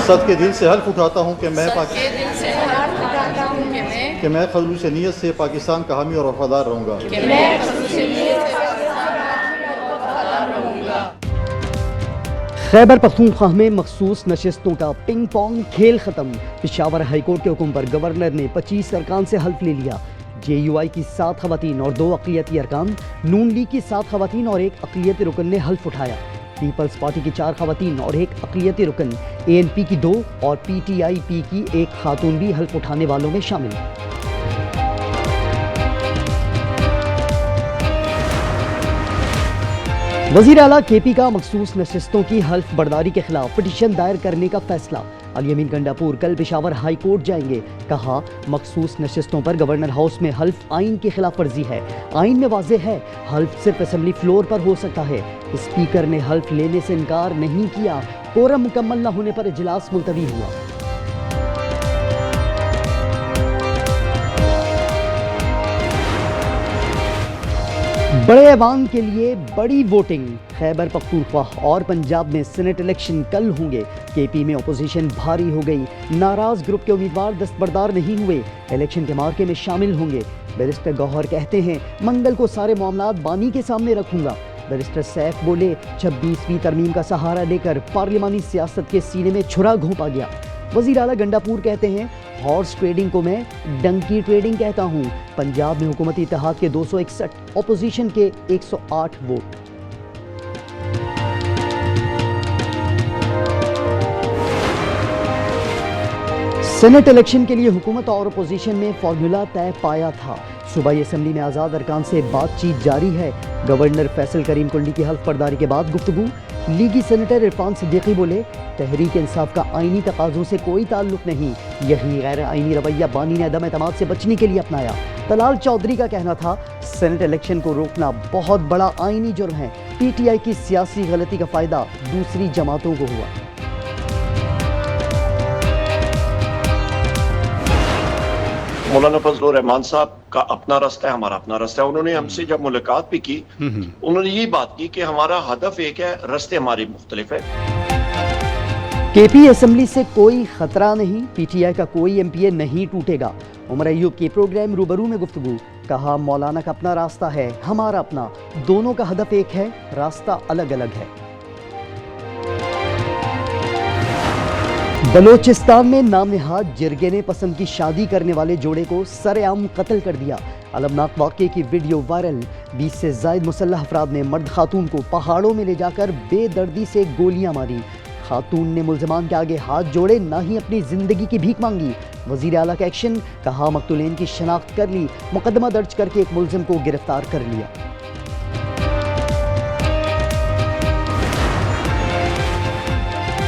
صد کے دل سے حلف اٹھاتا ہوں کہ میں خلوص نیت سے پاکستان کا حامی اور وفادار رہوں گا. خیبر پختونخوا میں مخصوص نشستوں کا پنگ پونگ کھیل ختم. پشاور ہائی کورٹ کے حکم پر گورنر نے 25 ارکان سے حلف لے لیا. جے یو آئی کی 7 خواتین اور 2 اقلیتی ارکان، نون لیگ کی 7 خواتین اور 1 اقلیتی رکن نے حلف اٹھایا. پیپلز پارٹی کی 4 خواتین اور 1 اقلیتی رکن، اے این پی کی 2 اور پی ٹی آئی پی کی 1 خاتون بھی حلف اٹھانے والوں میں شامل. وزیر اعلیٰ کے پی کا مخصوص نشستوں کی حلف برداری کے خلاف پٹیشن دائر کرنے کا فیصلہ. الیمین گنڈاپور کل پشاور ہائی کورٹ جائیں گے. کہا مخصوص نشستوں پر گورنر ہاؤس میں حلف آئین کی خلاف ورزی ہے. آئین میں واضح ہے حلف صرف اسمبلی فلور پر ہو سکتا ہے. اسپیکر نے حلف لینے سے انکار نہیں کیا. کورم مکمل نہ ہونے پر اجلاس ملتوی ہوا. بڑے ایوان کے لیے بڑی ووٹنگ. خیبر پختونخوا اور پنجاب میں سینٹ الیکشن کل ہوں گے. کے پی میں اپوزیشن بھاری ہو گئی. ناراض گروپ کے امیدوار دستبردار نہیں ہوئے. الیکشن کے مارکے میں شامل ہوں گے. بیرسٹر گوہر کہتے ہیں منگل کو سارے معاملات بانی کے سامنے رکھوں گا. بیرسٹر سیف بولے 26ویں ترمیم کا سہارا لے کر پارلیمانی سیاست کے سینے میں چھرا گھونپا گیا. وزیر اعلیٰ گنڈاپور کہتے ہیں ہارس ٹریڈنگ کو میں ڈنکی ٹریڈنگ کہتا ہوں. پنجاب میں حکومتی اتحاد کے 261، اپوزیشن کے 108 ووٹ. سینٹ الیکشن کے لیے حکومت اور اپوزیشن میں فارمولا طے پایا تھا. صوبائی اسمبلی میں آزاد ارکان سے بات چیت جاری ہے. گورنر فیصل کریم کنڈی کی حلف برداری کے بعد گفتگو. لیگی سینیٹر عرفان صدیقی بولے تحریک انصاف کا آئینی تقاضوں سے کوئی تعلق نہیں. یہی غیر آئینی رویہ بانی نے عدم اعتماد سے بچنے کے لیے اپنایا. طلال چودھری کا کہنا تھا سینٹ الیکشن کو روکنا بہت بڑا آئینی جرم ہے. پی ٹی آئی کی سیاسی غلطی کا فائدہ دوسری جماعتوں کو ہوا. مولانا فضل الرحمان صاحب کا اپنا راستہ ہے، ہمارا اپنا راستہ ہے. انہوں نے ہم سے جب ملاقات بھی کی انہوں نے یہ بات کی کہ ہمارا ہدف ایک ہے، راستے ہمارے مختلف ہے. کے پی اسمبلی سے کوئی خطرہ نہیں. پی ٹی آئی کا کوئی ایم پی اے نہیں ٹوٹے گا. عمر ایوب کی پروگرام روبرو میں گفتگو. کہا مولانا کا اپنا راستہ ہے، ہمارا اپنا. دونوں کا ہدف ایک ہے، راستہ الگ الگ ہے. بلوچستان میں نام نہاد جرگے نے پسند کی شادی کرنے والے جوڑے کو سر عام قتل کر دیا. المناک واقعے کی ویڈیو وائرل. 20 سے زائد مسلح افراد نے مرد خاتون کو پہاڑوں میں لے جا کر بے دردی سے گولیاں ماری. خاتون نے ملزمان کے آگے ہاتھ جوڑے، نہ ہی اپنی زندگی کی بھیک مانگی. وزیر اعلیٰ کا ایکشن. کہا مقتولین کی شناخت کر لی، مقدمہ درج کر کے ایک ملزم کو گرفتار کر لیا.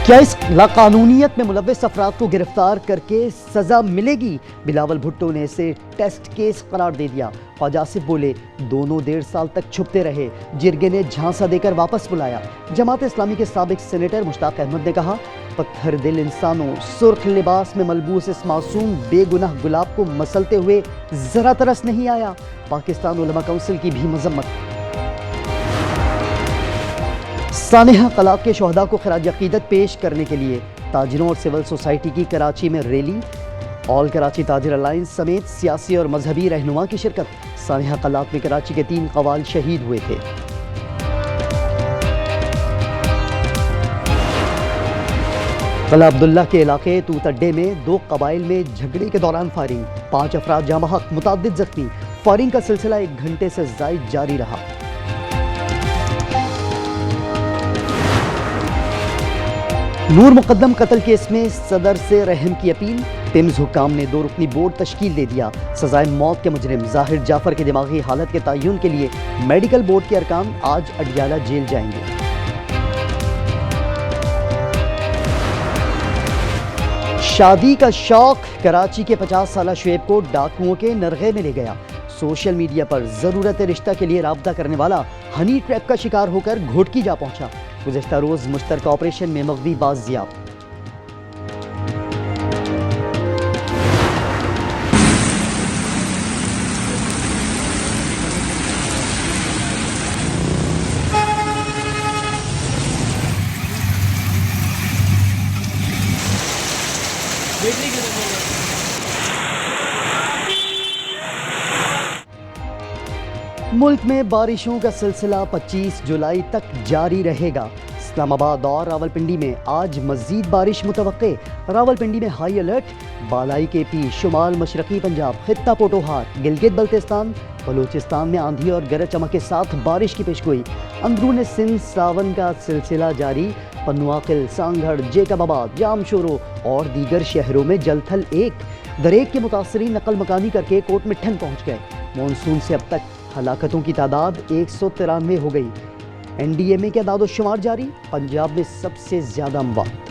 کیا اس لاقانونیت میں ملوث افراد کو گرفتار کر کے سزا ملے گی؟ بلاول بھٹو نے اسے ٹیسٹ کیس قرار دے دیا. خواجہ آصف بولے دونوں 1.5 سال تک چھپتے رہے، جرگے نے جھانسا دے کر واپس بلایا. جماعت اسلامی کے سابق سینیٹر مشتاق احمد نے کہا پتھر دل انسانوں، سرخ لباس میں ملبوس اس معصوم بے گناہ گلاب کو مسلتے ہوئے ذرا ترس نہیں آیا. پاکستان علماء کونسل کی بھی مذمت. سانحہ قلات کے شہداء کو خراج عقیدت پیش کرنے کے لیے تاجروں اور سول سوسائٹی کی کراچی میں ریلی. آل کراچی تاجر الائنس سمیت سیاسی اور مذہبی رہنما کی شرکت. سانحہ قلات میں کراچی کے 3 قوال شہید ہوئے تھے. قلعہ عبداللہ کے علاقے توت اڈے میں 2 قبائل میں جھگڑے کے دوران فائرنگ. 5 افراد جاں بحق، متعدد زخمی. فائرنگ کا سلسلہ 1 گھنٹے سے زائد جاری رہا. نور مقدم قتل کیس میں صدر سے رحم کی اپیل. پیمز حکام نے 2 رکنی بورڈ تشکیل دے دیا. سزائے موت کے مجرم ظاہر جعفر کی دماغی حالت کے تعین کے لیے میڈیکل بورڈ کے ارکان آج اڈیالہ جیل جائیں گے. شادی کا شوق کراچی کے 50 سالہ شعیب کو ڈاکوؤں کے نرغے میں لے گیا. سوشل میڈیا پر ضرورت رشتہ کے لیے رابطہ کرنے والا ہنی ٹریپ کا شکار ہو کر گھوٹکی جا پہنچا. گزشتہ روز مشترکہ آپریشن میں مغوی بازیاب. ملک میں بارشوں کا سلسلہ 25 جولائی تک جاری رہے گا۔ اسلام آباد اور راولپنڈی میں آج مزید بارش متوقع۔ راولپنڈی میں ہائی الرٹ، بالائی کے پی، شمال مشرقی پنجاب، خطہ پوٹوہار، گلگت بلتستان، بلوچستان میں آندھی اور گرج چمک کے ساتھ بارش کی پیشگوئی۔ اندرون سندھ ساون کا سلسلہ جاری، پنواقل، سانگھڑ، جیکب آباد، جامشورو اور دیگر شہروں میں جل تھل 1 دریک کے متاثرین نقل مکانی کر کے کوٹ مٹھن پہنچ گئے۔ مانسون سے اب تک ہلاکتوں کی تعداد 193 ہو گئی۔ این ڈی ایم اے کے اعداد و شمار جاری، پنجاب میں سب سے زیادہ اموات۔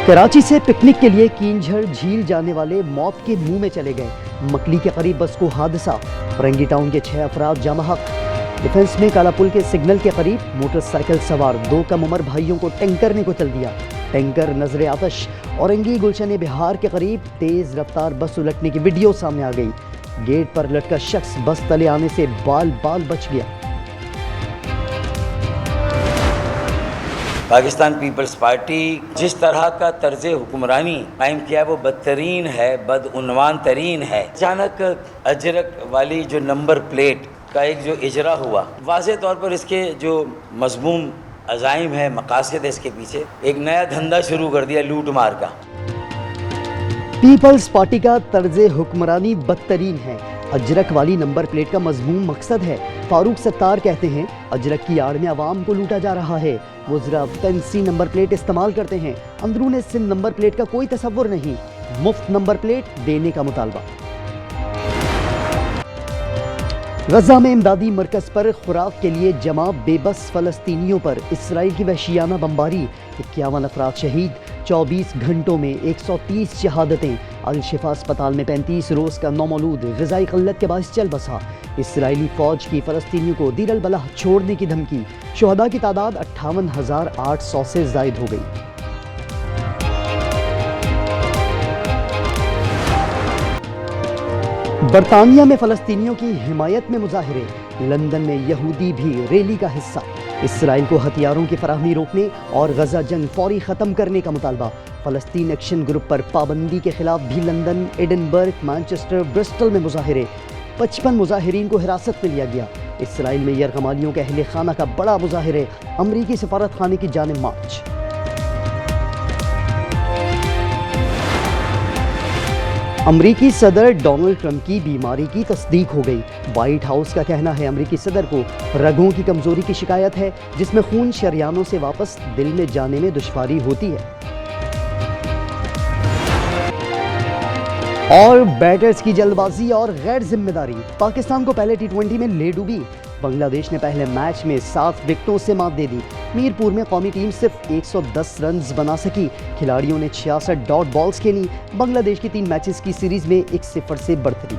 کراچی سے پکنک کے لیے کینجھڑ جھیل جانے والے موت کے منہ میں چلے گئے۔ مکلی کے قریب بس کو حادثہ، فرنگی ٹاؤن کے 6 افراد جاں بحق۔ ڈیفنس میں کالا پل کے سگنل کے قریب موٹر سائیکل سوار 2 کم عمر بھائیوں کو ٹینکر نے کچل دیا۔ ٹینکر نظر آتش، اورنگی گلشن بہار کے قریب تیز رفتار بس الٹنے کی ویڈیو سامنے آ گئی۔ گیٹ پر لٹکا شخص بس تلے آنے سے بال بچ گیا۔ پاکستان پیپلز پارٹی جس طرح کا طرز حکمرانی قائم کیا ہے وہ بدترین ہے، بدعنوان ترین ہے۔ اچانک اجرک والی جو نمبر پلیٹ کا ایک جو اجرا ہوا، واضح طور پر اس کے جو مضموم عزائم ہے، مقاصد ہے، اس کے پیچھے ایک نیا دھندا شروع کر دیا لوٹ مار کا۔ پیپلز پارٹی کا طرز حکمرانی بدترین ہے، اجرک والی نمبر پلیٹ کا مضمون مقصد ہے۔ فاروق ستار کہتے ہیں اجرک کی آڑ میں عوام کو لوٹا جا رہا ہے۔ وزراء فینسی نمبر پلیٹ استعمال کرتے ہیں، اندرون سندھ نمبر پلیٹ کا کوئی تصور نہیں، مفت نمبر پلیٹ دینے کا مطالبہ۔ غزہ میں امدادی مرکز پر خوراک کے لیے جمع بے بس فلسطینیوں پر اسرائیل کی وحشیانہ بمباری، 51 افراد شہید، 24 گھنٹوں میں 130 شہادتیں۔ الشفا اسپتال میں 35 روز کا نومولود غذائی قلت کے باعث چل بسا۔ اسرائیلی فوج کی فلسطینیوں کو دیر البلح چھوڑنے کی دھمکی، شہداء کی تعداد 58,800 سے زائد ہو گئی۔ برطانیہ میں فلسطینیوں کی حمایت میں مظاہرے، لندن میں یہودی بھی ریلی کا حصہ۔ اسرائیل کو ہتھیاروں کی فراہمی روکنے اور غزہ جنگ فوری ختم کرنے کا مطالبہ۔ فلسطین ایکشن گروپ پر پابندی کے خلاف بھی لندن، ایڈنبرگ، مانچسٹر، برسٹل میں مظاہرے۔ 55 مظاہرین کو حراست میں لیا گیا۔ اسرائیل میں یرغمالیوں کے اہل خانہ کا بڑا مظاہرے، امریکی سفارت خانے کی جانب مارچ۔ امریکی صدر ڈونلڈ ٹرمپ کی بیماری کی تصدیق ہو گئی۔ وائٹ ہاؤس کا کہنا ہے امریکی صدر کو رگوں کی کمزوری کی شکایت ہے، جس میں خون شریانوں سے واپس دل میں جانے میں دشواری ہوتی ہے۔ اور بیٹرز کی جلد بازی اور غیر ذمہ داری، پاکستان کو پہلے T20 میں لے ڈوبی۔ بنگلہ دیش نے پہلے میچ میں 7 وکٹوں سے مات دے دی۔ میرپور میں قومی ٹیم صرف 110 رنز بنا سکی، کھلاڑیوں نے 66 ڈاٹ بالز کھیلی۔ بنگلہ دیش کی 3 میچز کی سیریز میں 1-0 سے بڑھتری۔